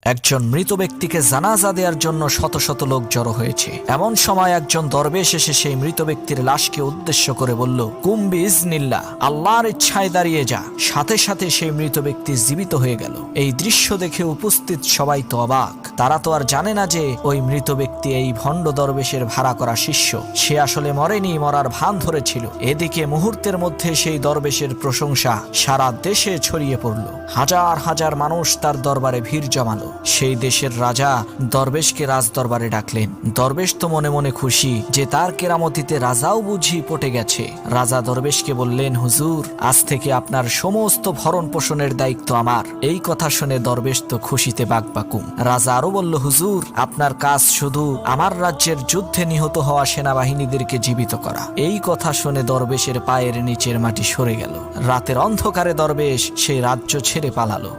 একজন মৃত ব্যক্তিকে জানাজা দেওয়ার জন্য শত শত লোক জড়ো হয়েছে। এমন সময় একজন দরবেশ এসে সেই মৃত ব্যক্তির লাশকে উদ্দেশ্য করে বলল, কুম বিইজনিল্লাহ, আল্লাহর ইচ্ছায় দাঁড়িয়ে যা। সাথে সাথে সেই মৃত ব্যক্তি জীবিত হয়ে গেল। এই দৃশ্য দেখে উপস্থিত সবাই তো অবাক। তারা তো আর জানে না যে ওই মৃত ব্যক্তি এই ভণ্ড দরবেশের ভাড়া করা শিষ্য। সে আসলে মরেনি, মরার ভান ধরেছিল। এদিকে মুহূর্তের মধ্যে সেই দরবেশের প্রশংসা সারা দেশে ছড়িয়ে পড়ল। হাজার হাজার মানুষ তার দরবারে ভিড় জমালো। সেই দেশের রাজা দরবেশকে রাজ দরবারে ডাকলেন। দরবেশ তো মনে মনে খুশি যে তার কেরামতিতে রাজাও বুঝি পটে গেছে। রাজা দরবেশকে বললেন, হুজুর, আজ থেকে আপনার সমস্ত ভরণ পোষণের দায়িত্ব আমার। এই কথা শুনে দরবেশ তো খুশিতে বাকবাকুম। রাজা আরো বলল, হুজুর, আপনার কাজ শুধু আমার রাজ্যের যুদ্ধে নিহত হওয়া সেনাবাহিনীদেরকে জীবিত করা। এই কথা শুনে দরবেশের পায়ের নিচের মাটি সরে গেল। রাতের অন্ধকারে দরবেশ সেই রাজ্য ছেড়ে পালালো।